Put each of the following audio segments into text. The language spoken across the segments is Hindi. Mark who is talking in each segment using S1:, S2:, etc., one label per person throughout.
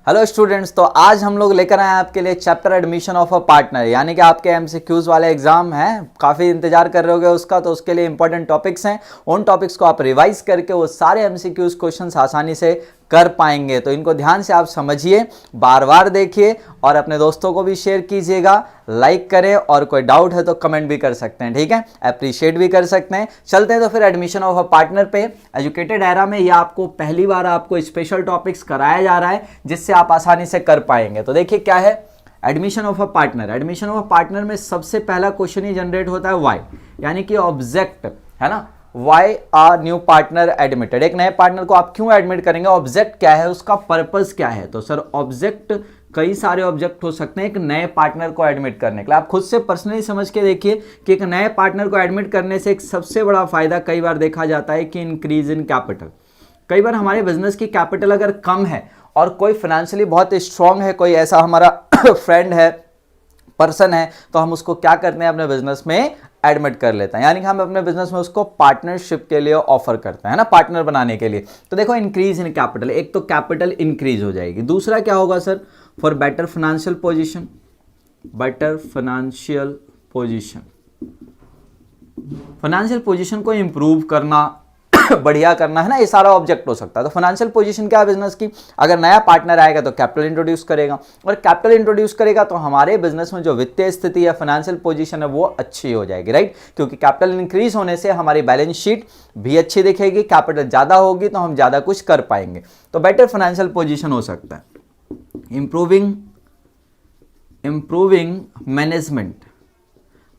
S1: हेलो स्टूडेंट्स, तो आज हम लोग लेकर आए हैं आपके लिए chapter admission of a partner, यानी कि आपके एमसीक्यूज वाले एग्जाम हैं, काफ़ी इंतजार कर रहे होगे उसका। तो उसके लिए इंपॉर्टेंट टॉपिक्स हैं, उन टॉपिक्स को आप रिवाइज करके वो सारे एमसीक्यूज क्वेश्चंस आसानी से कर पाएंगे। तो इनको ध्यान से आप समझिए, बार बार देखिए और अपने दोस्तों को भी शेयर कीजिएगा, लाइक करें और कोई डाउट है तो कमेंट भी कर सकते हैं, ठीक है, अप्रिशिएट भी कर सकते हैं। चलते हैं तो फिर एडमिशन ऑफ अ पार्टनर पे। एजुकेटेड एरा में ये आपको पहली बार आपको स्पेशल टॉपिक्स कराया जा रहा है जिससे आप आसानी से कर पाएंगे। तो देखिए क्या है admission of a partner. Admission of a partner में सबसे पहला क्वेश्चन ही जनरेट होता है वाई, यानी कि ऑब्जेक्ट है ना। Why are new partner admitted, एक नए पार्टनर को आप क्यों एडमिट करेंगे, ऑब्जेक्ट क्या है, उसका पर्पस क्या है। तो सर ऑब्जेक्ट, कई सारे ऑब्जेक्ट हो सकते हैं एक नए पार्टनर को एडमिट करने के लिए। आप खुद से पर्सनली समझ के देखिए कि एक नए पार्टनर को एडमिट करने से एक सबसे बड़ा फायदा कई बार देखा जाता है कि इंक्रीज इन कैपिटल। कई बार हमारे बिजनेस की कैपिटल अगर कम है और कोई फाइनेंशियली बहुत स्ट्रांग है, कोई ऐसा हमारा फ्रेंड है, पर्सन है, तो हम उसको क्या करते हैं अपने बिजनेस में एडमिट कर लेते हैं, यानी कि हम अपने बिजनेस में उसको पार्टनरशिप के लिए ऑफर करते हैं ना, पार्टनर बनाने के लिए। तो देखो इंक्रीज इन कैपिटल, एक तो कैपिटल इंक्रीज हो जाएगी, दूसरा क्या होगा sir, for better financial position. Better financial position, financial position को इंप्रूव करना, बढ़िया करना है ना, ये सारा ऑब्जेक्ट हो सकता है। तो फाइनेंशियल पोजीशन क्या है बिजनेस की, अगर नया पार्टनर आएगा तो कैपिटल इंट्रोड्यूस करेगा, और कैपिटल इंट्रोड्यूस करेगा तो हमारे बिजनेस में जो वित्तीय स्थिति या फाइनेंशियल पोजीशन है वो अच्छी हो जाएगी, राइट। क्योंकि कैपिटल इंक्रीज होने से हमारी बैलेंस शीट भी अच्छी दिखेगी, कैपिटल ज्यादा होगी तो हम ज्यादा कुछ कर पाएंगे। तो बेटर फाइनेंशियल पोजीशन हो सकता है। इंप्रूविंग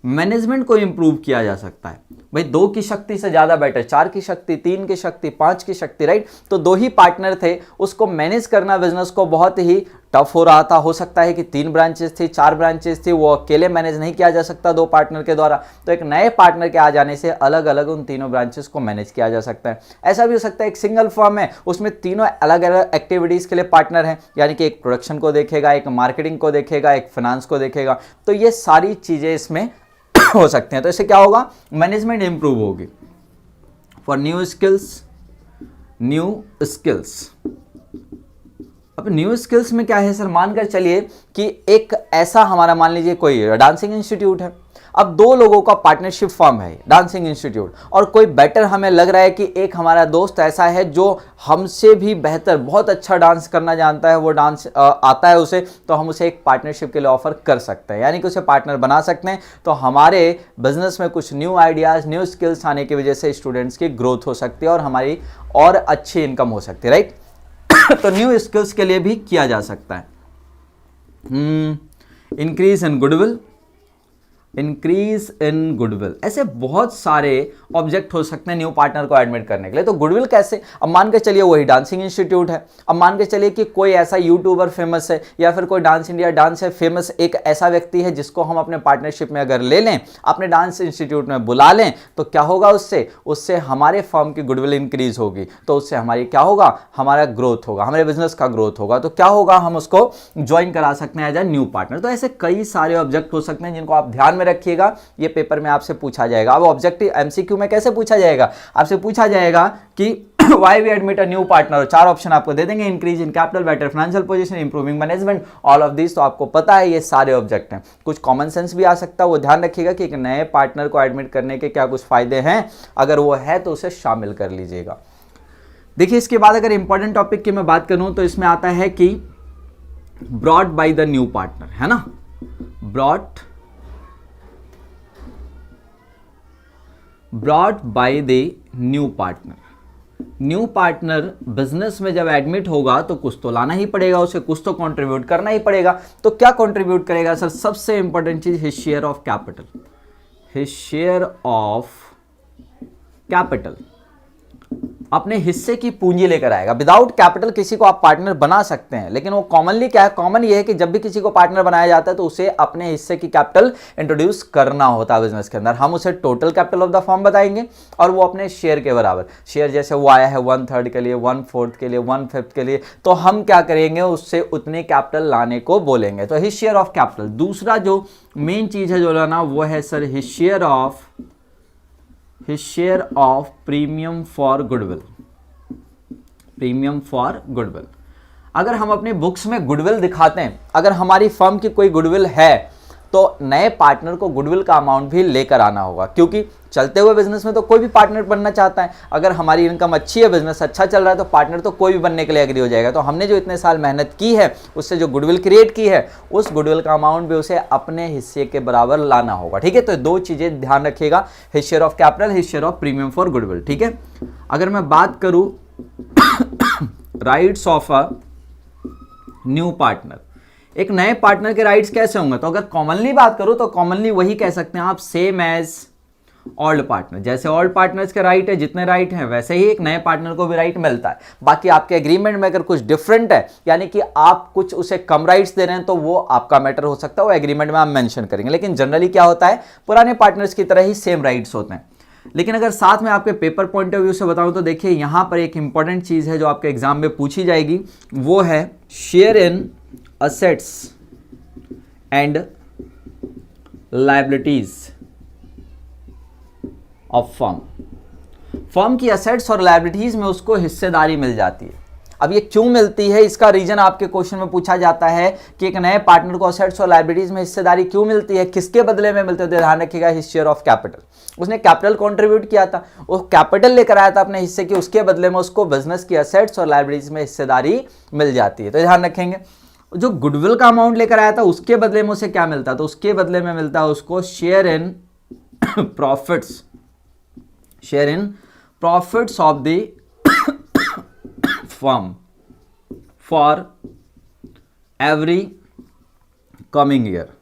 S1: मैनेजमेंट को इंप्रूव किया जा सकता है। भाई 2 की शक्ति से ज्यादा बेटर, 4 की शक्ति, 3 की शक्ति, 5 की शक्ति, राइट। तो 2 ही पार्टनर थे, उसको मैनेज करना बिजनेस को बहुत ही टफ हो रहा था। हो सकता है कि 3 ब्रांचेस थी, 4 ब्रांचेस थी, वो अकेले मैनेज नहीं किया जा सकता 2 पार्टनर के द्वारा। तो एक नए पार्टनर के आ जाने से अलग अलग उन तीनों ब्रांचेस को मैनेज किया जा सकता है। ऐसा भी हो सकता है एक सिंगल फर्म है, उसमें तीनों अलग अलग एक्टिविटीज के लिए पार्टनर हैं, यानी कि एक प्रोडक्शन को देखेगा, एक मार्केटिंग को देखेगा, एक फाइनेंस को देखेगा। तो ये सारी चीजें इसमें हो सकते हैं। तो इससे क्या होगा, मैनेजमेंट इंप्रूव होगी। For new skills. अब न्यू स्किल्स में क्या है सर, मानकर चलिए कि एक ऐसा हमारा, मान लीजिए कोई डांसिंग इंस्टीट्यूट है, अब 2 लोगों का पार्टनरशिप फॉर्म है डांसिंग इंस्टीट्यूट, और कोई बेटर हमें लग रहा है कि एक हमारा दोस्त ऐसा है जो हमसे भी बेहतर, बहुत अच्छा डांस करना जानता है, वो डांस आता है उसे, तो हम उसे एक पार्टनरशिप के लिए ऑफर कर सकते हैं, यानी कि उसे पार्टनर बना सकते हैं। तो हमारे बिजनेस में कुछ न्यू आइडियाज, न्यू स्किल्स आने की वजह से स्टूडेंट्स की ग्रोथ हो सकती है और हमारी और अच्छी इनकम हो सकती है, राइट। तो न्यू स्किल्स के लिए भी किया जा सकता है। इंक्रीज इन गुडविल, ऐसे बहुत सारे ऑब्जेक्ट हो सकते हैं न्यू पार्टनर को एडमिट करने के लिए। तो गुडविल कैसे, अब मान के चलिए वही डांसिंग इंस्टीट्यूट है, अब मान के चलिए कि कोई ऐसा यूट्यूबर फेमस है या फिर कोई डांस इंडिया डांस है फेमस, एक ऐसा व्यक्ति है जिसको हम अपने पार्टनरशिप में अगर ले लें, अपने डांस इंस्टीट्यूट में बुला लें, तो क्या होगा, उससे हमारे फर्म की गुडविल इंक्रीज होगी। तो उससे हमारी क्या होगा, हमारा ग्रोथ होगा, हमारे बिजनेस का ग्रोथ होगा। तो क्या होगा, हम उसको ज्वाइन करा सकते हैं एज ए न्यू पार्टनर। तो ऐसे कई सारे ऑब्जेक्ट हो सकते हैं जिनको आप ध्यान में रखिएगा, ये पेपर में आपसे पूछा जाएगा। अब ऑब्जेक्टिव एमसीक्यू में कैसे पूछा जाएगा, आपसे पूछा जाएगा कि why we admit a new partner, 4 option आपको दे देंगे, increase in capital, better financial position, improving management, all of this. तो आपको पता है ये सारे ऑब्जेक्ट हैं। कुछ कॉमन सेंस भी आ सकता है, वो ध्यान रखिएगा कि एक नए पार्टनर को एडमिट करने के क्या कुछ फायदे हैं, अगर वो है तो उसे शामिल कर लीजिएगा। देखिए इसके बाद अगर इंपॉर्टेंट टॉपिक की मैं बात करूं तो इसमें आता है कि brought by the new partner, है ना, brought by the new partner business में जब एडमिट होगा तो कुछ तो लाना ही पड़ेगा, उसे कुछ तो कंट्रीब्यूट करना ही पड़ेगा। तो क्या कंट्रीब्यूट करेगा सर, सबसे इंपॉर्टेंट चीज, हिज शेयर ऑफ कैपिटल, अपने हिस्से की पूंजी लेकर आएगा। विदाउट कैपिटल किसी को आप पार्टनर बना सकते हैं, लेकिन वो कॉमनली क्या है, कॉमन ये है कि जब भी किसी को पार्टनर बनाया जाता है तो उसे अपने हिस्से की कैपिटल इंट्रोड्यूस करना होता है बिजनेस के अंदर। हम उसे total capital of the firm बताएंगे और वो अपने शेयर के बराबर, शेयर जैसे वो आया है 1/3 के लिए, 1/4 के लिए, 1/5 के लिए, तो हम क्या करेंगे, उससे उतने कैपिटल लाने को बोलेंगे। तो हिज शेयर ऑफ कैपिटल। दूसरा जो मेन चीज है जो लाना, वो है sir his share of premium for goodwill. अगर हम अपनी बुक्स में गुडविल दिखाते हैं, अगर हमारी फर्म की कोई गुडविल है तो नए पार्टनर को गुडविल का अमाउंट भी लेकर आना होगा, क्योंकि चलते हुए बिजनेस में तो कोई भी पार्टनर बनना चाहता है। अगर हमारी इनकम अच्छी है, बिजनेस अच्छा चल रहा है, तो पार्टनर तो कोई भी बनने के लिए एग्री हो जाएगा। तो हमने जो इतने साल मेहनत की है, उससे जो गुडविल क्रिएट की है, उस गुडविल का अमाउंट भी उसे अपने हिस्से के बराबर लाना होगा। ठीक है, तो दो चीजें ध्यान रखिएगा, his share of capital, his share of premium for goodwill. ठीक है, अगर मैं बात करूं rights of a new partner, एक नए पार्टनर के राइट्स कैसे होंगे, तो अगर कॉमनली बात करूं तो कॉमनली वही कह सकते हैं आप, सेम एज ओल्ड पार्टनर। जैसे ओल्ड पार्टनर्स के राइट है, जितने राइट हैं वैसे ही एक नए पार्टनर को भी राइट मिलता है। बाकी आपके एग्रीमेंट में अगर कुछ डिफरेंट है, यानी कि आप कुछ उसे कम राइट्स दे रहे हैं, तो वो आपका मैटर हो सकता है, वो एग्रीमेंट में आप मेंशन करेंगे। लेकिन जनरली क्या होता है, पुराने पार्टनर्स की तरह ही सेम राइट्स होते हैं। लेकिन अगर साथ में आपके पेपर पॉइंट ऑफ व्यू से बताऊं तो देखिए, यहां पर एक इंपॉर्टेंट चीज है जो आपके एग्जाम में पूछी जाएगी, वो है share in assets and liabilities of firm. Firm की असेट्स और लायबिलिटीज में उसको हिस्सेदारी मिल जाती है। अब ये क्यों मिलती है, इसका रीजन आपके क्वेश्चन में पूछा जाता है कि एक नए पार्टनर को असेट्स और लायबिलिटीज में हिस्सेदारी क्यों मिलती है, किसके बदले में मिलते हैं। ध्यान रखिएगा, हिज शेयर ऑफ कैपिटल, उसने कैपिटल कंट्रीब्यूट किया था, वो कैपिटल लेकर आया था अपने हिस्से की, उसके बदले में उसको बिजनेस की असेट्स और लायबिलिटीज में हिस्सेदारी मिल जाती है। तो ध्यान रखेंगे, जो गुडविल का अमाउंट लेकर आया था उसके बदले में उसे क्या मिलता, तो उसके बदले में मिलता है उसको share in profits, share in profits of the firm for every coming year.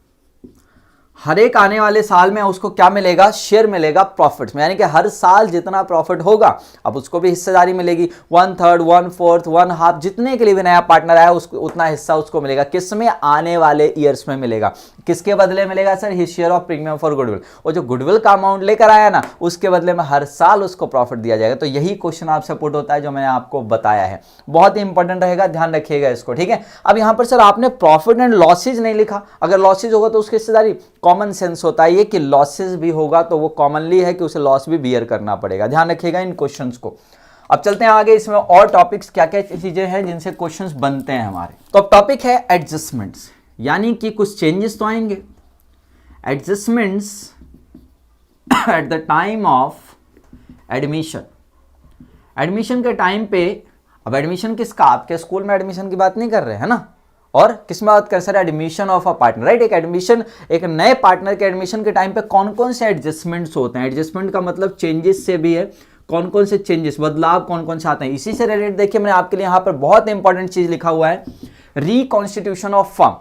S1: हर एक आने वाले साल में उसको क्या मिलेगा, शेयर मिलेगा प्रॉफिट्स में, यानी कि हर साल जितना प्रॉफिट होगा अब उसको भी हिस्सेदारी मिलेगी, 1/3, 1/4, 1/2, जितने के लिए भी नया पार्टनर आया उसको उतना हिस्सा उसको मिलेगा। किसमें, आने वाले ईयर्स में मिलेगा। किसके बदले मिलेगा sir, his share of premium for goodwill. और जो गुडविल का अमाउंट लेकर आया ना, उसके बदले में हर साल उसको प्रॉफिट दिया जाएगा। तो यही क्वेश्चन आपसे पुट होता है जो मैंने आपको बताया है, बहुत ही इंपॉर्टेंट रहेगा, ध्यान रखिएगा इसको। ठीक है, अब यहां पर सर आपने प्रॉफिट एंड लॉसेज नहीं लिखा, अगर लॉसेज होगा तो उसकी हिस्सेदारी, कॉमन सेंस होता है ये कि लॉसेस भी होगा तो वो कॉमनली है कि उसे लॉस भी बियर करना पड़ेगा। ध्यान रखिएगा इन क्वेश्चंस को। अब चलते हैं आगे, इसमें और टॉपिक्स क्या क्या चीजें हैं जिनसे क्वेश्चंस बनते हैं हमारे। तो अब टॉपिक है एडजस्टमेंट्स, यानी कि कुछ चेंजेस तो आएंगे। Adjustments at the time of admission, admission के टाइम पे, अब एडमिशन किसका, आपके स्कूल में एडमिशन की बात नहीं कर रहे हैं ना, और किस में बात कर sir, admission of a partner, right. एक एडमिशन, एक नए पार्टनर के एडमिशन के टाइम पे कौन कौन से एडजस्टमेंट्स होते हैं। एडजस्टमेंट का मतलब चेंजेस से भी है, कौन कौन से चेंजेस, बदलाव कौन कौन से आते हैं। इसी से रिलेटेड देखिए मैंने आपके लिए यहां पर बहुत इंपॉर्टेंट चीज लिखा हुआ है, reconstitution of firm.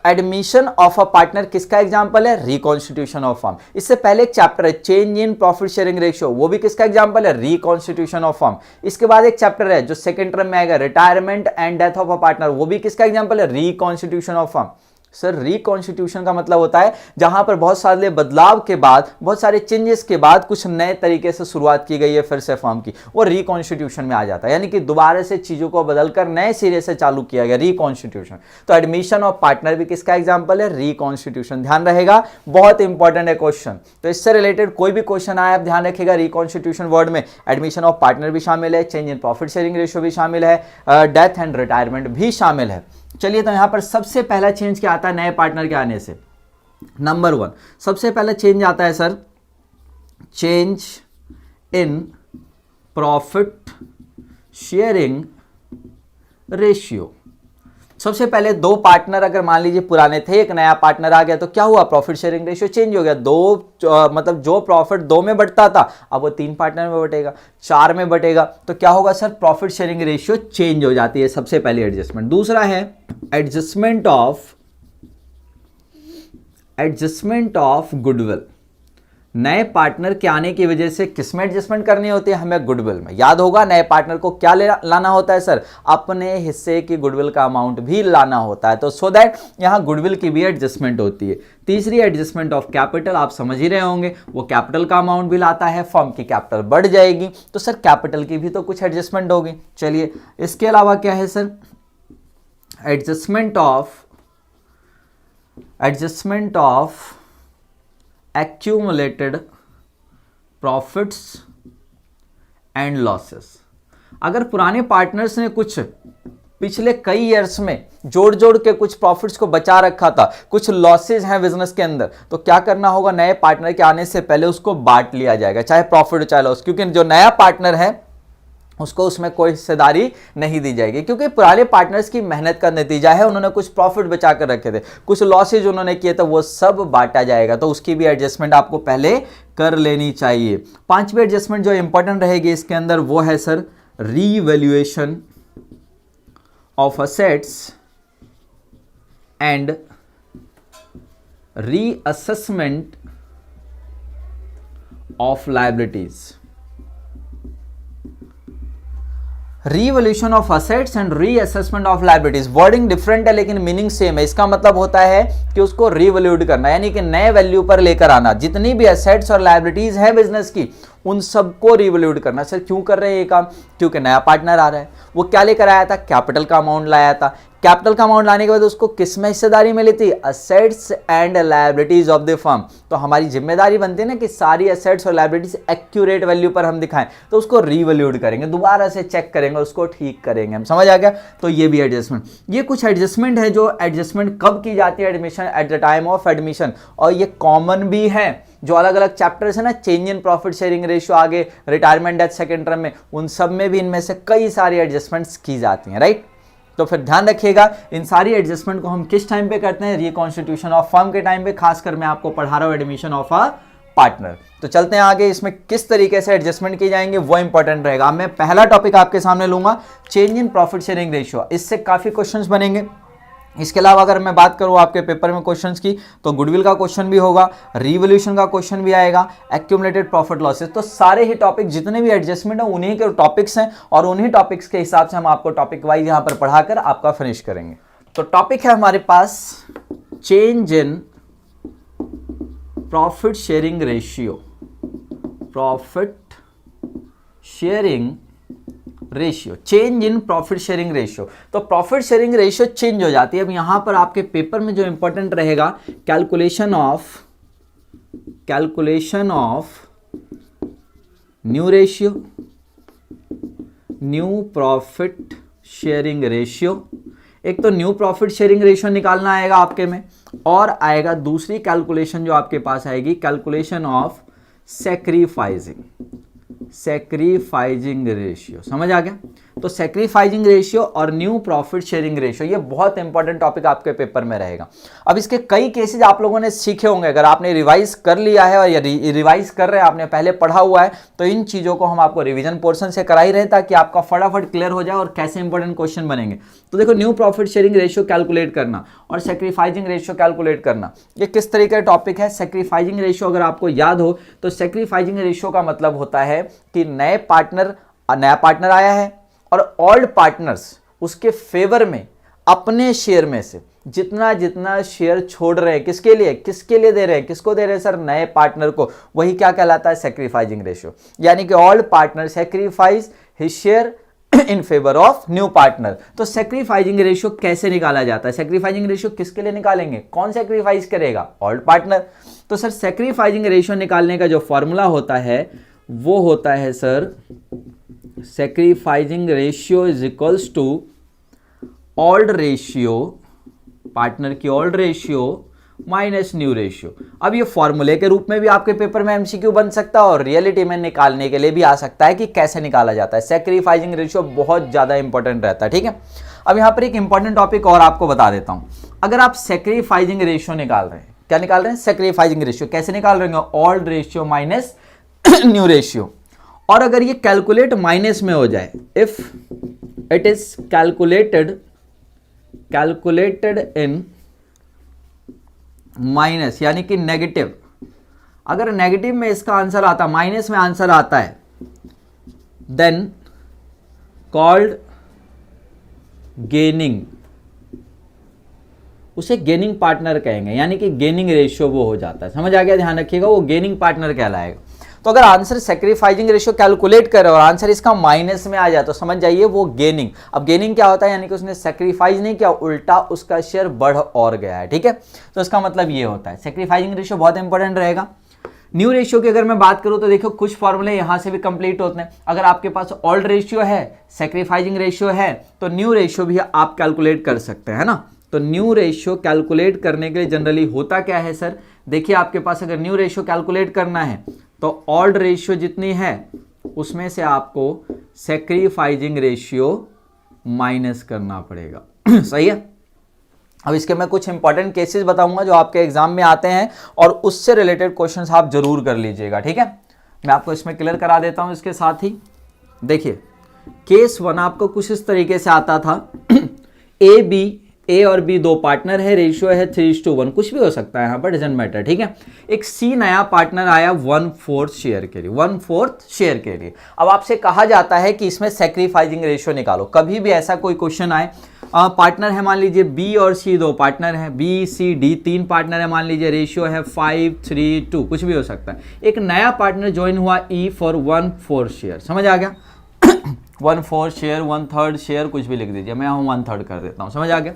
S1: Admission of a partner किसका एग्जांपल है, रिकॉन्स्टिट्यूशन ऑफ फर्म। इससे पहले एक चैप्टर है change in profit sharing ratio, वो भी किसका एग्जांपल है, रिकॉन्स्टिट्यूशन ऑफ फर्म। इसके बाद एक चैप्टर है जो सेकंड टर्म में आएगा, retirement and death of a partner, वो भी किसका एग्जांपल है, reconstitution of firm. Sir reconstitution का मतलब होता है जहां पर बहुत सारे बदलाव के बाद, बहुत सारे चेंजेस के बाद कुछ नए तरीके से शुरुआत की गई है फिर से फर्म की, वो रिकॉन्स्टिट्यूशन में आ जाता है, यानी कि दोबारा से चीजों को बदलकर नए सिरे से चालू किया गया, रिकॉन्स्टिट्यूशन। तो एडमिशन ऑफ पार्टनर भी किसका एग्जाम्पल है, रिकॉन्स्टिट्यूशन। ध्यान रहेगा, बहुत इंपॉर्टेंट है क्वेश्चन। तो इससे रिलेटेड कोई भी क्वेश्चन आए आप ध्यान रखिएगा, रिकॉन्स्टिट्यूशन वर्ड में एडमिशन ऑफ पार्टनर भी शामिल है, change in profit sharing ratio भी शामिल है, डेथ एंड रिटायरमेंट भी शामिल है। चलिए, तो यहां पर सबसे पहला चेंज क्या आता है नए पार्टनर के आने से, नंबर 1 सबसे पहला चेंज आता है sir, change in profit sharing ratio. सबसे पहले दो पार्टनर अगर मान लीजिए पुराने थे, एक नया पार्टनर आ गया, तो क्या हुआ, प्रॉफिट शेयरिंग रेशियो चेंज हो गया। मतलब जो प्रॉफिट 2 में बंटता था अब वो 3 पार्टनर में बटेगा, 4 में बटेगा, तो क्या होगा sir, profit sharing ratio change हो जाती है, सबसे पहले एडजस्टमेंट। दूसरा है एडजस्टमेंट ऑफ गुडविल। नए पार्टनर के आने की वजह से किसमें एडजस्टमेंट करनी होती है, हमें गुडविल में। याद होगा नए पार्टनर को क्या लाना होता है सर, अपने हिस्से की गुडविल का अमाउंट भी लाना होता है। तो सो दैट यहां गुडविल की भी एडजस्टमेंट होती है। तीसरी एडजस्टमेंट ऑफ कैपिटल, आप समझ ही रहे होंगे, वो कैपिटल का अमाउंट भी लाता है, फर्म की कैपिटल बढ़ जाएगी तो सर कैपिटल की भी तो कुछ एडजस्टमेंट होगी। चलिए, इसके अलावा क्या है sir, adjustment of accumulated profits and losses। अगर पुराने पार्टनर्स ने कुछ पिछले कई ईयर्स में जोड़ जोड़ के कुछ प्रॉफिट्स को बचा रखा था, कुछ लॉसेज हैं बिजनेस के अंदर, तो क्या करना होगा, नए पार्टनर के आने से पहले उसको बांट लिया जाएगा, चाहे प्रॉफिट हो चाहे लॉस, क्योंकि जो नया पार्टनर है उसको उसमें कोई हिस्सेदारी नहीं दी जाएगी, क्योंकि पुराने पार्टनर्स की मेहनत का नतीजा है, उन्होंने कुछ प्रॉफिट बचा कर रखे थे, कुछ लॉसेज उन्होंने किए थे, वो सब बांटा जाएगा, तो उसकी भी एडजस्टमेंट आपको पहले कर लेनी चाहिए। पांचवी एडजस्टमेंट जो इंपॉर्टेंट रहेगी इसके अंदर वो है sir revaluation of assets and reassessment of liabilities. Revaluation of assets and reassessment of liabilities, wording different है लेकिन मीनिंग सेम है। इसका मतलब होता है कि उसको रीवैल्यूड करना, यानी कि नए वैल्यू पर लेकर आना, जितनी भी असेट्स और लायबिलिटीज है बिजनेस की उन सबको रिवैल्यूड करना। सर क्यों कर रहे हैं ये काम, क्योंकि नया पार्टनर आ रहा है, वो क्या लेकर आया था, कैपिटल का अमाउंट लाया था, कैपिटल का अमाउंट लाने के बाद उसको किस में हिस्सेदारी मिली थी, assets and liabilities of the firm. तो हमारी जिम्मेदारी बनती है ना कि सारी असेट्स और लायबिलिटीज एक्यूरेट वैल्यू पर हम दिखाएं, तो उसको रिवैल्यूड करेंगे, दोबारा से चेक करेंगे, उसको ठीक करेंगे, हम समझ आ गया। तो ये भी एडजस्टमेंट, ये कुछ एडजस्टमेंट है जो एडजस्टमेंट कब की जाती है, admission at the time of admission, और ये कॉमन भी है। जो अलग अलग चैप्टर्स है ना, change in profit sharing ratio, आगे रिटायरमेंट डेथ सेकंड टर्म में, उन सब में भी इनमें से कई सारी एडजस्टमेंट्स की जाती हैं, राइट। तो फिर ध्यान रखिएगा इन सारी एडजस्टमेंट को हम किस टाइम पे करते हैं, रिकॉन्स्टिट्यूशन ऑफ फर्म के टाइम पे, खासकर मैं आपको पढ़ा रहा हूं एडमिशन ऑफ अ पार्टनर। तो चलते हैं आगे, इसमें किस तरीके से एडजस्टमेंट की जाएंगे वो इंपॉर्टेंट रहेगा। मैं पहला टॉपिक आपके सामने लूंगा, change in profit sharing ratio, इससे काफी क्वेश्चंस बनेंगे। इसके अलावा अगर मैं बात करूं आपके पेपर में क्वेश्चंस की, तो गुडविल का क्वेश्चन भी होगा, रिवॉल्यूशन का क्वेश्चन भी आएगा, एक्यूमुलेटेड प्रॉफिट लॉसेस। तो सारे ही टॉपिक जितने भी एडजस्टमेंट है उन्हीं के टॉपिक्स हैं, और उन्हीं टॉपिक्स के हिसाब से हम आपको टॉपिक वाइज यहां पर पढ़ाकर आपका फिनिश करेंगे। तो टॉपिक है हमारे पास change in profit sharing ratio, profit sharing ratio, change in profit sharing ratio. तो प्रॉफिट शेयरिंग रेशियो चेंज हो जाती है। अब यहां पर आपके पेपर में जो इंपॉर्टेंट रहेगा, calculation of new ratio, new profit sharing ratio. एक तो न्यू प्रॉफिट शेयरिंग रेशियो निकालना आएगा आपके में, और आएगा दूसरी कैलकुलेशन जो आपके पास आएगी, कैलकुलेशन ऑफ सैक्रिफाइजिंग रेशियो। समझ आ गया। तो सैक्रिफाइजिंग रेशियो और न्यू प्रॉफिट शेयरिंग रेशियो, ये बहुत इंपॉर्टेंट टॉपिक आपके पेपर में रहेगा। अब इसके कई केसेस आप लोगों ने सीखे होंगे, अगर आपने रिवाइज कर लिया है और रिवाइज कर रहे हैं, आपने पहले पढ़ा हुआ है, तो इन चीजों को हम आपको रिवीजन पोर्शन से करा ही रहे ताकि आपका फटाफट क्लियर हो जाए और कैसे इंपॉर्टेंट क्वेश्चन बनेंगे। तो देखो, new profit sharing ratio calculate करना और सैक्रिफाइजिंग रेशियो कैलकुलेट करना, ये किस तरीके का टॉपिक है। सैक्रिफाइजिंग रेशियो अगर आपको याद हो तो सैक्रिफाइजिंग रेशियो का मतलब होता है कि नया पार्टनर आया है और ओल्ड पार्टनर्स उसके फेवर में अपने शेयर में से जितना शेयर छोड़ रहे हैं, किसके लिए दे रहे हैं, किसको दे रहे हैं सर, नए पार्टनर को, वही क्या कहलाता है, सैक्रिफाइजिंग रेशियो। यानी कि old partner sacrifice his share in favour of new partner. तो सैक्रिफाइजिंग रेशियो कैसे निकाला जाता है, सैक्रिफाइजिंग रेशियो किसके लिए निकालेंगे, कौन सैक्रिफाइस करेगा, ओल्ड पार्टनर। तो सर सैक्रिफाइजिंग रेशियो निकालने का जो फॉर्मूला होता है वो होता है sir, sacrificing ratio is equals to old ratio, partner की old ratio minus new ratio. अब ये फॉर्मूले के रूप में भी आपके पेपर में एमसीक्यू बन सकता है और रियलिटी में निकालने के लिए भी आ सकता है कि कैसे निकाला जाता है। सैक्रिफाइजिंग रेशियो बहुत ज्यादा इंपॉर्टेंट रहता है, ठीक है। अब यहां पर एक इंपॉर्टेंट टॉपिक और आपको बता देता हूं, अगर आप सैक्रिफाइजिंग रेशियो निकाल रहे हैं, क्या निकाल रहे हैं, सैक्रिफाइजिंग रेशियो, कैसे निकाल रहे हैं, old ratio minus new ratio. और अगर ये कैलकुलेट माइनस में हो जाए, if it is calculated in minus, यानी कि नेगेटिव, अगर नेगेटिव में इसका आंसर आता, माइनस में आंसर आता है, देन कॉल्ड गेनिंग, उसे गेनिंग पार्टनर कहेंगे, यानी कि गेनिंग रेशियो वो हो जाता है। समझ आ गया, ध्यान रखिएगा, वो गेनिंग पार्टनर कहलाएगा। तो अगर आंसर सैक्रिफाइजिंग रेशियो कैलकुलेट करे और आंसर इसका माइनस में आ जाए तो समझ जाइए वो गेनिंग। अब गेनिंग क्या होता है, यानी कि उसने सैक्रिफाइस नहीं किया, उल्टा उसका शेयर बढ़ और गया है, ठीक है। तो इसका मतलब ये होता है, सैक्रिफाइजिंग रेशियो बहुत इंपॉर्टेंट रहेगा। न्यू रेशियो की अगर मैं बात करूं तो देखो कुछ फॉर्मूले यहां से भी कंप्लीट होते हैं। अगर आपके पास ओल्ड रेशियो है, सैक्रिफाइसिंग रेशियो है, तो न्यू रेशियो भी आप कैलकुलेट कर सकते हैं ना। तो न्यू रेशियो कैलकुलेट करने के लिए जनरली होता क्या है सर, देखिए आपके पास अगर न्यू रेशियो कैलकुलेट करना है तो ओल्ड रेशियो जितनी है उसमें से आपको सैक्रिफाइसिंग रेशियो माइनस करना पड़ेगा। सही है। अब इसके मैं कुछ इंपॉर्टेंट केसेस बताऊंगा जो आपके एग्जाम में आते हैं और उससे रिलेटेड क्वेश्चंस आप जरूर कर लीजिएगा, ठीक है। मैं आपको इसमें क्लियर करा देता हूं। इसके साथ ही देखिए केस 1 आपको कुछ इस तरीके से आता था। ए और बी दो पार्टनर है, रेशियो है 3:1, कुछ भी हो सकता है यहाँ पर, डजंट मैटर, ठीक है। एक सी नया पार्टनर आया 1/4 शेयर के लिए, 1/4 शेयर के लिए। अब आपसे कहा जाता है कि इसमें सैक्रिफाइसिंग रेशियो निकालो। कभी भी ऐसा कोई क्वेश्चन आए, पार्टनर है मान लीजिए बी और सी दो पार्टनर है, बी सी डी तीन पार्टनर है मान लीजिए, रेशियो है 5:3:2, कुछ भी हो सकता है। एक नया पार्टनर ज्वाइन हुआ ई फॉर 1/4 शेयर, समझ आ गया। 1/4 शेयर, 1/3 शेयर, कुछ भी लिख दीजिए, मैं 1/3 कर देता हूँ, समझ आ गया।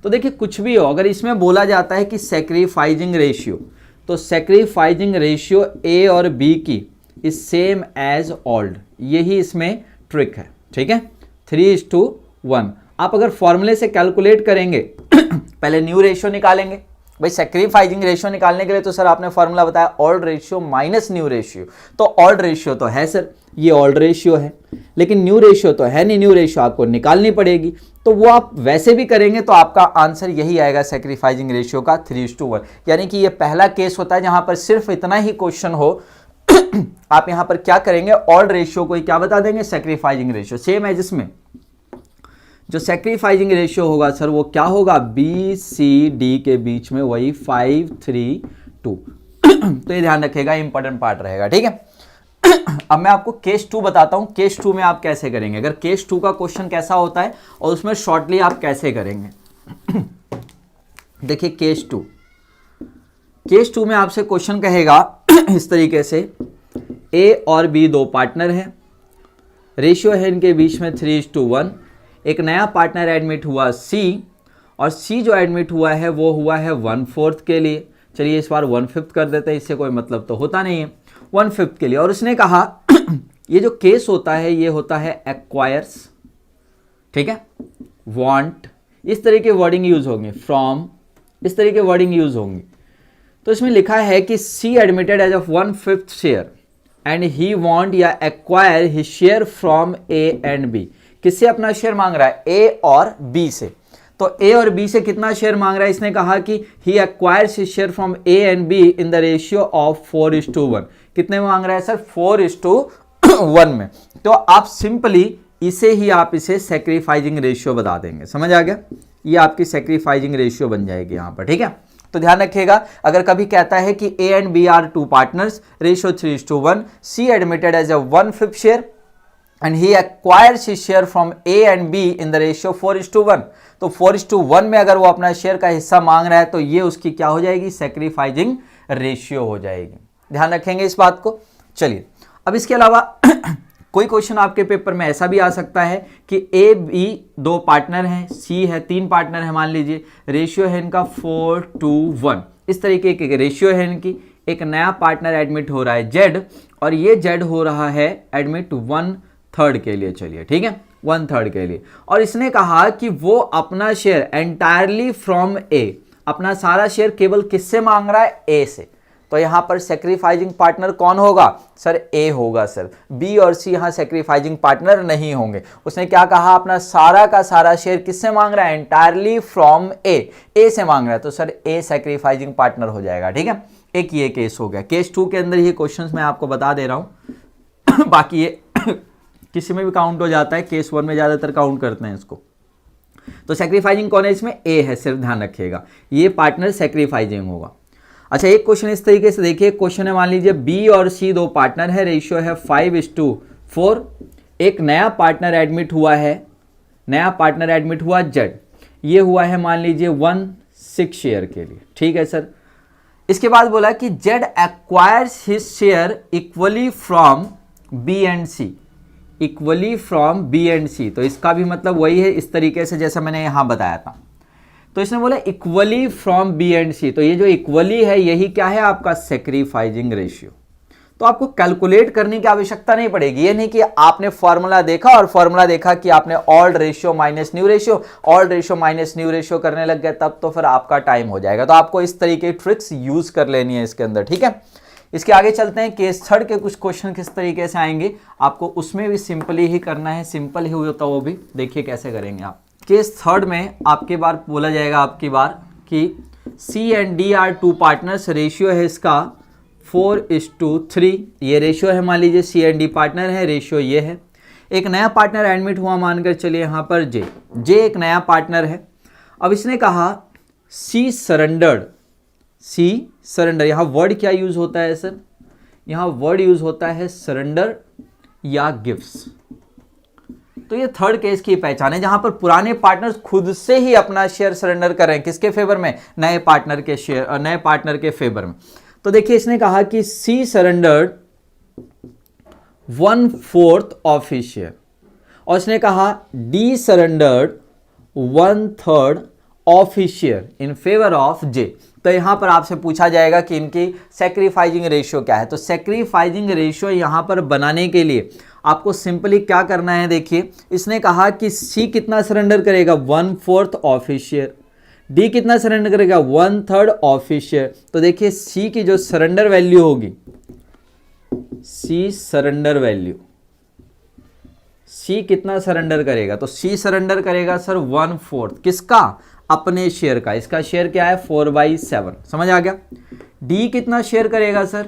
S1: तो देखिए कुछ भी हो, अगर इसमें बोला जाता है कि सैक्रिफाइसिंग रेशियो, तो सैक्रिफाइसिंग रेशियो ए और बी की इज सेम एज ओल्ड, यही इसमें ट्रिक है, ठीक है। 3:1 आप अगर फॉर्मूले से कैलकुलेट करेंगे पहले न्यू रेशियो निकालेंगे। भाई सैक्रिफाइसिंग रेशियो निकालने के लिए तो सर आपने फॉर्मूला बताया old ratio minus new ratio. तो ओल्ड रेशियो तो है सर, ये ओल्ड रेशियो है, लेकिन न्यू रेशियो तो है नहीं, न्यू रेशियो आपको निकालनी पड़ेगी। तो वो आप वैसे भी करेंगे तो आपका आंसर यही आएगा सैक्रिफाइसिंग रेशियो का 3:1। यानी कि ये पहला केस होता है जहां पर सिर्फ इतना ही क्वेश्चन हो आप यहां पर क्या करेंगे, ओल्ड रेशियो को क्या बता देंगे, सैक्रिफाइसिंग रेशियो। सेम है जिसमें जो सैक्रिफाइसिंग रेशियो होगा सर वो क्या होगा, बी सी डी के बीच में वही 5:3:2। तो ये ध्यान रखिएगा, इंपॉर्टेंट पार्ट रहेगा, ठीक है। अब मैं आपको केस 2 बताता हूं, केस 2 में आप कैसे करेंगे, अगर केस 2 का क्वेश्चन कैसा होता है और उसमें शॉर्टली आप कैसे करेंगे। देखिए केस 2 में आपसे क्वेश्चन कहेगा इस तरीके से, ए और बी दो पार्टनर हैं, रेशियो है इनके बीच में 3:1। एक नया पार्टनर एडमिट हुआ सी, और सी जो एडमिट हुआ है वो हुआ है 1/4 के लिए। चलिए इस बार 1/5 कर देते हैं, इससे कोई मतलब तो होता नहीं है, 1/5 के लिए। और उसने कहा ये जो केस होता है ये होता है एक्वायर्स, ठीक है, वांट, इस तरह के वर्डिंग यूज होंगे, फ्रॉम, इस तरह के वर्डिंग यूज होंगे। तो इसमें लिखा है कि C admitted as of 1/5 share and he want या acquire his share from A and B. किससे अपना शेयर मांग रहा है, ए और बी से। तो ए और बी से कितना शेयर मांग रहा है, इसने कहा कि he acquires his share from A and B in the ratio of 4:1। कितने में मांग रहा है सर, 4:1 में। तो आप सिंपली इसे ही आप इसे सैक्रिफाइसिंग रेशियो बता देंगे, समझ आ गया। ये आपकी सैक्रिफाइसिंग रेशियो बन जाएगी यहां पर, ठीक है। तो ध्यान रखिएगा, अगर कभी कहता है कि A and B are two partners, ratio 3:1, C admitted as a 1/5 share and he acquires his share from A and B in the ratio 4:1। तो 4:1 में अगर वो अपना शेयर का हिस्सा मांग रहा है तो ये उसकी क्या हो जाएगी, सैक्रिफाइसिंग रेशियो हो जाएगी। ध्यान रखेंगे इस बात को। चलिए अब इसके अलावा कोई क्वेश्चन आपके पेपर में ऐसा भी आ सकता है कि ए बी दो पार्टनर हैं, सी है 3 पार्टनर है मान लीजिए, रेशियो है इनका 4:1, इस तरीके की रेशियो है इनकी। एक नया पार्टनर एडमिट हो रहा है जेड, और ये जेड हो रहा है एडमिट 1/3 के लिए, चलिए ठीक है, 1/3 के लिए। और इसने कहा कि वो अपना शेयर एंटायरली फ्रॉम ए, अपना सारा शेयर केवल किससे मांग रहा है, ए से। तो यहां पर सैक्रिफाइसिंग पार्टनर कौन होगा सर, ए होगा सर। बी और सी यहां सैक्रिफाइसिंग पार्टनर नहीं होंगे। उसने क्या कहा, अपना सारा का सारा शेयर किससे मांग रहा है, एंटायरली फ्रॉम ए से मांग रहा है, तो सर ए सैक्रिफाइसिंग पार्टनर हो जाएगा, ठीक है। एक ये केस हो गया। केस 2 के अंदर ये क्वेश्चंस मैं आपको बता दे रहा हूं बाकी ये किसी में भी काउंट हो जाता है, केस 1 में ज्यादातर काउंट करते हैं इसको। तो सैक्रिफाइसिंग कौन है, इसमें ए है, सिर्फ ध्यान रखिएगा, ये पार्टनर सैक्रिफाइसिंग होगा। अच्छा, एक क्वेश्चन इस तरीके से देखिए, क्वेश्चन है मान लीजिए बी और सी दो पार्टनर है, रेशियो है 5:4। एक नया पार्टनर एडमिट हुआ है, नया पार्टनर एडमिट हुआ जेड, ये हुआ है मान लीजिए 1/6 शेयर के लिए, ठीक है सर। इसके बाद बोला कि Z acquires his share equally from B and C, equally from B and C. तो इसका भी मतलब वही है, इस तरीके से जैसा मैंने यहां बताया था। तो इसने बोला equally from B and C, तो ये जो इक्वली है यही क्या है आपका सैक्रिफाइसिंग रेशियो। तो आपको कैलकुलेट करने की आवश्यकता नहीं पड़ेगी। ये नहीं कि आपने फॉर्मूला देखा और फॉर्मूला देखा कि आपने old ratio minus new ratio, old ratio minus new ratio करने लग गए, तब तो फिर आपका टाइम हो जाएगा। तो आपको इस तरीके की ट्रिक्स यूज कर लेनी है इसके अंदर, ठीक है। इसके आगे चलते हैं, केस थर्ड के कुछ क्वेश्चन किस तरीके से आएंगे, आपको उसमें भी सिंपली ही करना है, सिंपल ही होता वो भी, देखिए कैसे करेंगे आप। केस थर्ड में आपके बार बोला जाएगा आपकी बार कि C and D are two partners, ratio है इसका 4:3, ये रेशियो है, मान लीजिए सी एंड डी पार्टनर है, रेशियो ये है। एक नया पार्टनर एडमिट हुआ, मानकर चलिए यहाँ पर जे एक नया पार्टनर है। अब इसने कहा सी सरेंडर्ड, यहाँ वर्ड क्या यूज होता है सर, यहाँ वर्ड यूज होता है सरेंडर या गिव्स। तो ये थर्ड केस की पहचान है जहां पर पुराने पार्टनर्स खुद से ही अपना शेयर सरेंडर कर रहे हैं, किसके फेवर में, नए पार्टनर के शेयर, नए पार्टनर के फेवर में। तो देखिए इसने कहा कि C surrendered 1/4 of his share, और इसने कहा D surrendered 1/3 of his share in favour of J. तो यहां पर आपसे पूछा जाएगा कि इनकी सैक्रिफाइसिंग रेशियो क्या है। तो सैक्रिफाइसिंग रेशियो यहां पर बनाने के लिए आपको सिंपली क्या करना है, देखिए इसने कहा कि सी कितना सरेंडर करेगा 1/4 ऑफ हिज शेयर, डी कितना सरेंडर करेगा 1/3 ऑफ हिज शेयर। तो देखिए सी की जो सरेंडर वैल्यू होगी, सी सरेंडर वैल्यू, सी कितना सरेंडर करेगा, तो सी सरेंडर करेगा सर 1/4 किसका, अपने शेयर का। इसका शेयर क्या है 4/7, समझ आ गया। डी कितना शेयर करेगा सर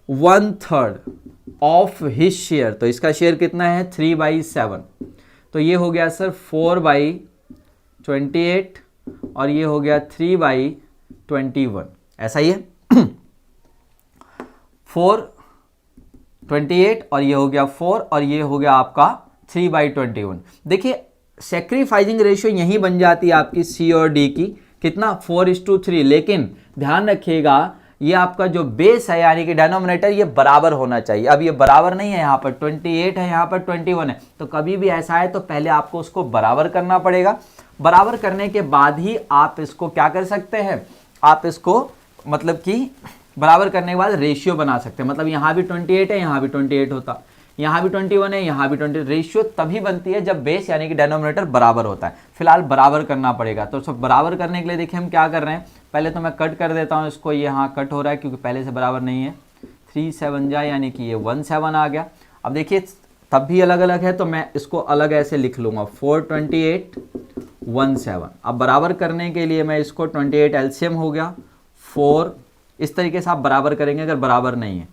S1: 1/3 ऑफ हिज शेयर, तो इसका शेयर कितना है 3/7, तो ये हो गया सर 4/28 और ये हो गया 3/21, ऐसा ही है 4/28 और ये हो गया 4 और ये हो गया आपका 3/21। देखिए सैक्रिफाइसिंग रेशियो यही बन जाती है आपकी सी और डी की, कितना 4:3। लेकिन ध्यान रखिएगा ये आपका जो बेस है यानी कि डिनोमिनेटर ये बराबर होना चाहिए। अब ये बराबर नहीं है, यहाँ पर 28 है, यहाँ पर 21 है, तो कभी भी ऐसा है तो पहले आपको उसको बराबर करना पड़ेगा। बराबर करने के बाद ही आप इसको क्या कर सकते हैं, आप इसको मतलब कि बराबर करने के बाद रेशियो बना सकते हैं। मतलब यहाँ भी 28 है, यहाँ भी 28 होता, यहाँ भी 21 है, यहाँ भी 20। रेशियो तभी बनती है जब बेस यानी कि डिनोमिनेटर बराबर होता है। फिलहाल बराबर करना पड़ेगा, तो सब बराबर करने के लिए देखिए हम क्या कर रहे हैं, पहले तो मैं कट कर देता हूँ इसको, ये यहाँ कट हो रहा है क्योंकि पहले से बराबर नहीं है। 3 7 जा यानी कि ये 17 आ गया। अब देखिए तब भी अलग अलग है तो मैं इसको अलग ऐसे लिख लूँगा 428 17। अब बराबर करने के लिए मैं इसको 28 एलसीएम हो गया 4, इस तरीके से आप बराबर करेंगे। अगर बराबर नहीं है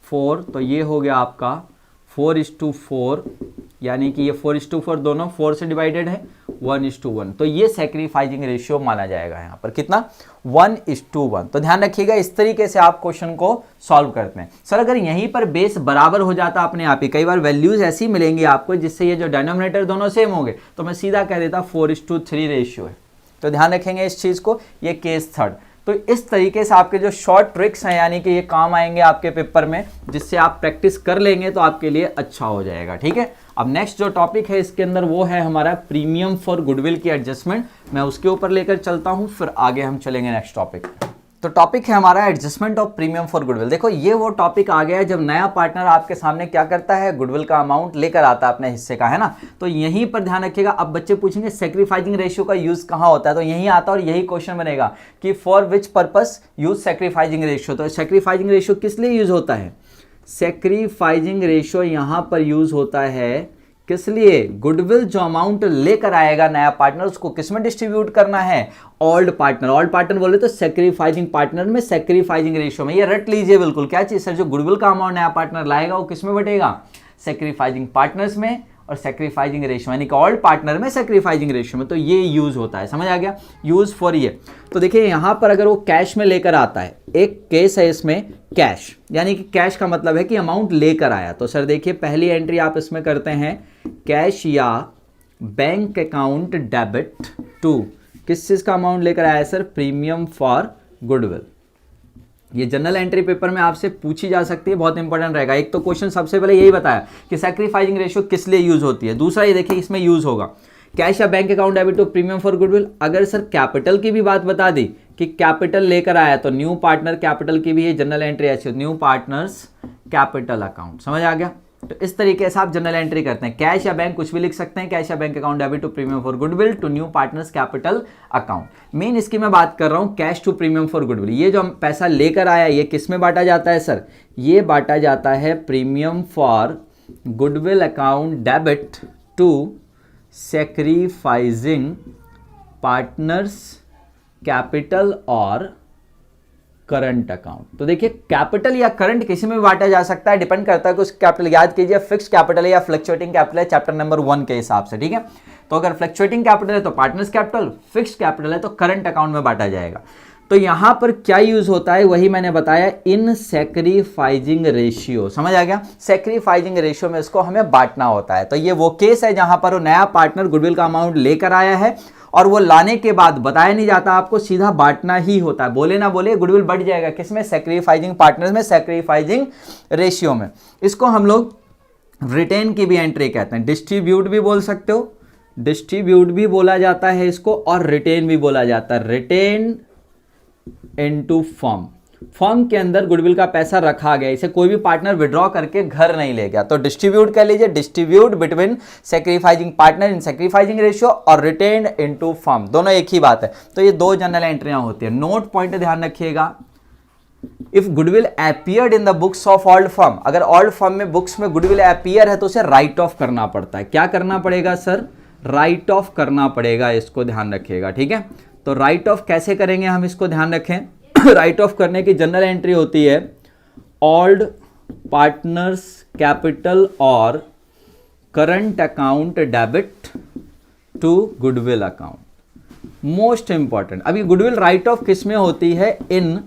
S1: 4 तो ये हो गया आपका 4:4 यानी कि ये 4:4 दोनों 4 से डिवाइडेड है 1:1, तो ये सैक्रिफाइसिंग रेशियो माना जाएगा यहाँ पर कितना 1:1। तो ध्यान रखिएगा इस तरीके से आप क्वेश्चन को सॉल्व करते हैं। सर अगर यहीं पर बेस बराबर हो जाता अपने आप ही, कई बार वैल्यूज ऐसी मिलेंगी आपको जिससे ये जो डिनोमिनेटर दोनों सेम हो गए, तो मैं सीधा कह देता 4:3 रेशियो है। तो ध्यान रखेंगे इस चीज को, ये केस थर्ड। तो इस तरीके से आपके जो शॉर्ट ट्रिक्स हैं यानी कि ये काम आएंगे आपके पेपर में, जिससे आप प्रैक्टिस कर लेंगे तो आपके लिए अच्छा हो जाएगा, ठीक है। अब नेक्स्ट जो टॉपिक है इसके अंदर वो है हमारा प्रीमियम फॉर गुडविल की एडजस्टमेंट। मैं उसके ऊपर लेकर चलता हूं, फिर आगे हम चलेंगे नेक्स्ट टॉपिक। तो टॉपिक है हमारा adjustment of premium for goodwill. देखो ये वो टॉपिक आ गया है जब नया पार्टनर आपके सामने क्या करता है, गुडविल का अमाउंट लेकर आता है अपने हिस्से का, है ना। तो यहीं पर ध्यान रखिएगा। अब बच्चे पूछेंगे सैक्रिफाइसिंग रेशियो का यूज कहाँ होता है, तो यहीं आता है और यही क्वेश्चन बनेगा कि for which purpose use sacrificing ratio. तो सैक्रिफाइसिंग रेशियो किस लिए यूज होता है, सैक्रिफाइसिंग रेशियो यहां पर यूज होता है किस लिए, गुडविल जो अमाउंट लेकर आएगा नया पार्टनर उसको किसमें डिस्ट्रीब्यूट करना है, ओल्ड पार्टनर। ओल्ड पार्टनर बोले तो सैक्रिफाइसिंग पार्टनर में सैक्रिफाइसिंग रेशियो में। ये रट लीजिए बिल्कुल, क्या चीज सर, जो गुडविल का अमाउंट नया पार्टनर लाएगा वो किसमें बटेगा, सैक्रिफाइसिंग पार्टनर्स में और सैक्रिफाइसिंग रेशियो यानी कि ओल्ड पार्टनर में सैक्रिफाइसिंग रेशियो में। तो ये यूज होता है, समझ आ गया, यूज फॉर ये। तो देखिए यहां पर अगर वो कैश में लेकर आता है, एक केस है इसमें कैश, यानी कि कैश का मतलब है कि अमाउंट लेकर आया। तो सर देखिए पहली एंट्री आप इसमें करते हैं कैश या बैंक अकाउंट डेबिट टू, किस चीज का अमाउंट लेकर आया है सर, प्रीमियम फॉर गुडविल। ये जनरल एंट्री पेपर में आपसे पूछी जा सकती है, बहुत इंपॉर्टेंट रहेगा। एक तो क्वेश्चन सबसे पहले यही बताया कि सैक्रिफाइसिंग रेशियो किस लिए यूज होती है, दूसरा ये देखिए इसमें यूज होगा कैश या bank account debit to premium for goodwill. अगर सर कैपिटल की भी बात बता दी कि कैपिटल लेकर आया तो न्यू पार्टनर कैपिटल की भी ये जनरल एंट्री ऐसी, न्यू पार्टनर्स कैपिटल अकाउंट। समझ आ गया? तो इस तरीके से आप जनरल एंट्री करते हैं। कैश या बैंक कुछ भी लिख सकते हैं, कैश या bank account debit to premium for goodwill to new partners capital account. Main इसकी मैं बात कर रहा हूं cash to premium for goodwill. ये जो हम पैसा लेकर आया ये किस में बांटा जाता है सर? ये बांटा जाता है premium for goodwill account debit to sacrificing partners capital और करंट अकाउंट। तो देखिए कैपिटल या करंट किसी में भी बांटा जा सकता है, डिपेंड करता है कि उस कैपिटल, याद कीजिए फिक्स्ड कैपिटल है या फ्लक्चुएटिंग कैपिटल है चैप्टर नंबर 1 के हिसाब से, ठीक है। तो अगर फ्लक्चुएटिंग कैपिटल है तो पार्टनर्स कैपिटल, फिक्स्ड कैपिटल है तो करंट अकाउंट में बांटा जाएगा। तो यहां पर क्या यूज होता है वही मैंने बताया, इन सैक्रिफाइसिंग रेशियो। समझ आ गया? सैक्रिफाइसिंग रेशियो में इसको हमें बांटना होता है। तो ये वो केस है जहां पर वो नया पार्टनर गुडविल का अमाउंट लेकर आया है और वो लाने के बाद बताया नहीं जाता आपको, सीधा बांटना ही होता है। बोले ना बोले गुडविल बढ़ जाएगा किसमें? सैक्रिफाइसिंग पार्टनर्स में, सैक्रिफाइसिंग रेशियो में। इसको हम लोग रिटेन की भी एंट्री कहते हैं, डिस्ट्रीब्यूट भी बोल सकते हो, डिस्ट्रीब्यूट भी बोला जाता है इसको, और रिटेन भी बोला जाता है। रिटेन इनटू फर्म, फर्म के अंदर गुडविल का पैसा रखा गया, इसे कोई भी पार्टनर विड्रॉ करके घर नहीं ले गया, तो डिस्ट्रीब्यूट कर लीजिए, distribute between sacrificing partner in sacrificing ratio और रिटेन्ड इनटू फर्म, दोनों एक ही बात है। तो ये दो जनरल एंट्रियां होती है। नोट पॉइंट ध्यान रखिएगा, if goodwill appeared in the books of old firm, अगर ओल्ड फर्म में बुक्स में गुडविल अपीयर है तो उसे राइट ऑफ करना पड़ता है। क्या करना पड़ेगा सर? राइट ऑफ करना पड़ेगा, इसको ध्यान रखिएगा, ठीक है। तो राइट ऑफ कैसे करेंगे हम, इसको ध्यान रखें। राइट ऑफ करने की जनरल एंट्री होती है ओल्ड पार्टनर्स कैपिटल और current account debit to goodwill account. Most important, अभी गुडविल राइट ऑफ किस में होती है? In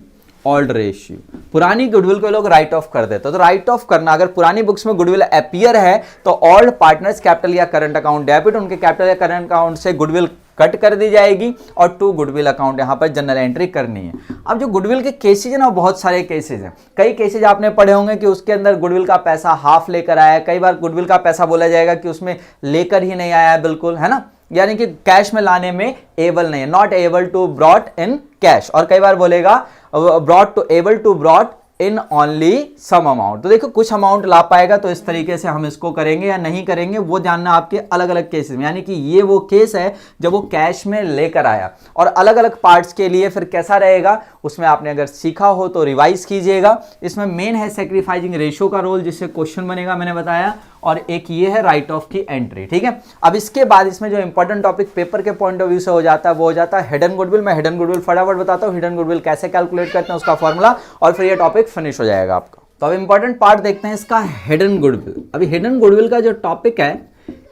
S1: old ratio. पुरानी गुडविल को लोग राइट ऑफ कर देते, तो राइट ऑफ करना, अगर पुरानी बुक्स में गुडविल अपीयर है तो ओल्ड पार्टनर्स कैपिटल या करंट अकाउंट डेबिट, उनके कैपिटल या करंट अकाउंट से गुडविल कट कर दी जाएगी और टू गुडविल अकाउंट यहां पर जनरल एंट्री करनी है। अब जो गुडविल के केसेज है ना, बहुत सारे केसेज हैं। कई केसेज आपने पढ़े होंगे कि उसके अंदर गुडविल का पैसा हाफ लेकर आया है, कई बार गुडविल का पैसा बोला जाएगा कि उसमें लेकर ही नहीं आया है बिल्कुल, है ना, यानी कि कैश में लाने में एबल नहीं है, not able to brought in cash, और कई बार बोलेगा brought to able to brought in only some amount. तो देखो कुछ अमाउंट ला पाएगा तो इस तरीके से हम इसको करेंगे या नहीं करेंगे वो जानना आपके अलग अलग केसेस में, यानी कि ये वो केस है जब वो कैश में लेकर आया। और अलग अलग पार्ट्स के लिए फिर कैसा रहेगा उसमें आपने अगर सीखा हो तो रिवाइज कीजिएगा। इसमें मेन है सैक्रिफाइसिंग रेशियो का रोल, जिससे क्वेश्चन बनेगा मैंने बताया, और एक ये है राइट ऑफ की एंट्री, ठीक है। अब इसके बाद इसमें जो इंपॉर्टेंट टॉपिक पेपर के पॉइंट ऑफ व्यू से हो जाता है वो हो जाता है हिडन गुडविल। मैं हिडन गुडविल फटाफट बताता हूँ, हिडन गुडविल कैसे कैलकुलेट करते हैं उसका फॉर्मूला, और फिर ये टॉपिक फिनिश हो जाएगा आपका। तो अब इंपॉर्टेंट पार्ट देखते हैं इसका, हिडन गुडविल। अभी हिडन गुडविल का जो टॉपिक है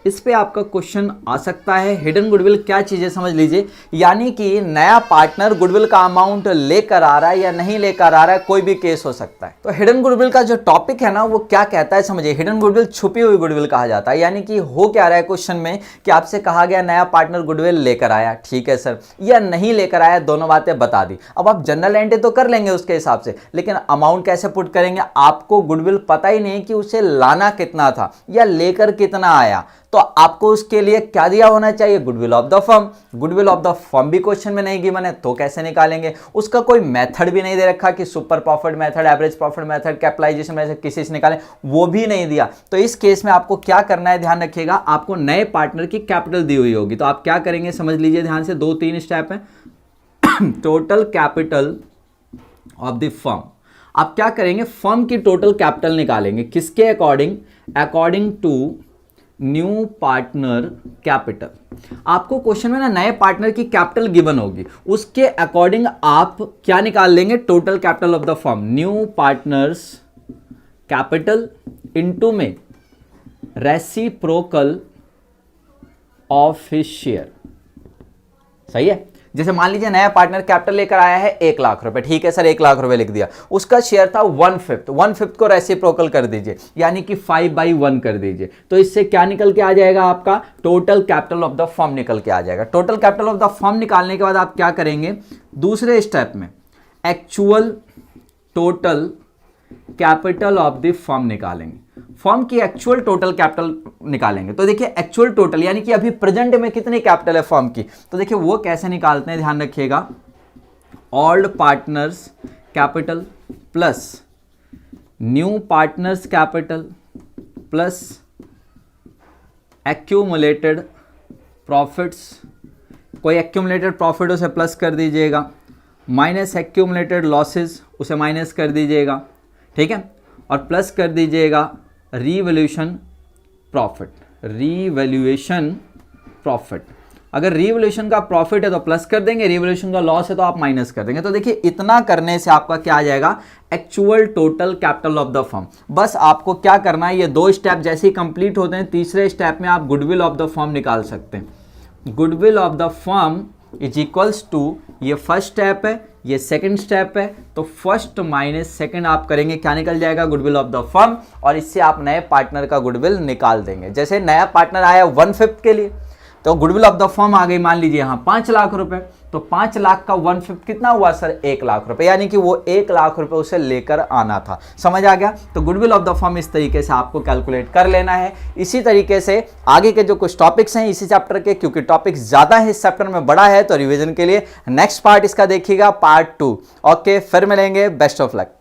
S1: इस पे आपका क्वेश्चन आ सकता है। हिडन गुडविल क्या चीज है समझ लीजिए, यानी कि नया पार्टनर गुडविल का अमाउंट लेकर आ रहा है या नहीं लेकर आ रहा है, कोई भी केस हो सकता है। तो हिडन गुडविल का जो टॉपिक है ना वो क्या कहता है समझिए, हिडन गुडविल छुपी हुई गुडविल कहा जाता है। यानी कि हो क्या रहा है क्वेश्चन में कि आपसे कहा गया नया पार्टनर गुडविल लेकर आया, ठीक है सर, या नहीं लेकर आया, दोनों बातें बता दी। अब आप जनरल एंट्री तो कर लेंगे उसके हिसाब से, लेकिन अमाउंट कैसे पुट करेंगे? आपको गुडविल पता ही नहीं कि उसे लाना कितना था या लेकर कितना आया, तो आपको उसके लिए क्या दिया होना चाहिए? Goodwill of the firm. Goodwill of the firm भी क्वेश्चन में नहीं गिवन है तो कैसे निकालेंगे? उसका कोई मेथड भी नहीं दे रखा कि super profit method, average profit method, capitalisation method किसी से निकालें, वो भी नहीं दिया। तो इस केस में आपको क्या करना है ध्यान रखिएगा, आपको नए पार्टनर की कैपिटल दी हुई होगी, तो आप क्या करेंगे समझ लीजिए ध्यान से, 2-3 स्टेप है। Total capital of the firm, आप क्या करेंगे? फर्म की टोटल कैपिटल निकालेंगे, किसके according? According to new partner capital. आपको क्वेश्चन में ना नए पार्टनर की कैपिटल गिवन होगी, उसके अकॉर्डिंग आप क्या निकाल लेंगे? Total capital of the firm, new partners capital into में रेसिप्रोकल ऑफ हिज शेयर। सही है। जैसे मान लीजिए नया पार्टनर कैपिटल लेकर आया है 1 लाख रुपए, ठीक है सर, 1 लाख रुपए लिख दिया, उसका शेयर था 1/5 को रेसिप्रोकल कर दीजिए, यानी कि 5/1 कर दीजिए। तो इससे क्या निकल के आ जाएगा? आपका total capital of the firm निकल के आ जाएगा। Total capital of the firm निकालने के बाद आप क्या करेंगे? दूसरे स्टेप में actual total capital of the firm निकालेंगे, फर्म की एक्चुअल टोटल कैपिटल निकालेंगे। तो देखिए एक्चुअल टोटल यानी कि अभी प्रेजेंट में कितनी कैपिटल है फर्म की, तो देखिए वो कैसे निकालते हैं, ध्यान रखिएगा। Old partners capital plus new partners capital plus accumulated profits, कोई एक्यूमुलेटेड प्रॉफिट उसे प्लस कर दीजिएगा, माइनस एक्यूमुलेटेड लॉसेस उसे माइनस कर दीजिएगा, ठीक है, और प्लस कर दीजिएगा रीवैल्यूएशन प्रॉफिट, रीवैल्यूएशन प्रॉफिट। अगर रीवैल्यूएशन का प्रॉफिट है तो प्लस कर देंगे, रीवैल्यूएशन का लॉस है तो आप माइनस कर देंगे। तो देखिए इतना करने से आपका क्या आ जाएगा, actual total capital of the firm. बस आपको क्या करना है, ये दो स्टेप जैसे ही कंप्लीट होते हैं, तीसरे स्टेप में आप गुडविल ऑफ द फर्म निकाल सकते हैं। Goodwill of the firm is equals to, ये फर्स्ट स्टेप है, ये सेकंड स्टेप है, तो फर्स्ट माइनस सेकंड आप करेंगे, क्या निकल जाएगा, गुडविल ऑफ द फर्म, और इससे आप नए पार्टनर का गुडविल निकाल देंगे। जैसे नया पार्टनर आया 1/5 के लिए, तो गुडविल ऑफ द फर्म आ गई, मान लीजिए यहाँ 5 लाख रुपए, तो 5 लाख का 1/5 कितना हुआ सर, 1 लाख रुपए, यानी कि वो 1 लाख रुपए उसे लेकर आना था। समझ आ गया। तो गुडविल ऑफ द फर्म इस तरीके से आपको कैलकुलेट कर लेना है। इसी तरीके से आगे के जो कुछ टॉपिक्स हैं इसी चैप्टर के, क्योंकि टॉपिक्स ज्यादा है इस चैप्टर में, बड़ा है, तो रिवीजन के लिए नेक्स्ट पार्ट इसका देखिएगा, पार्ट 2। ओके, फिर मिलेंगे, बेस्ट ऑफ लक।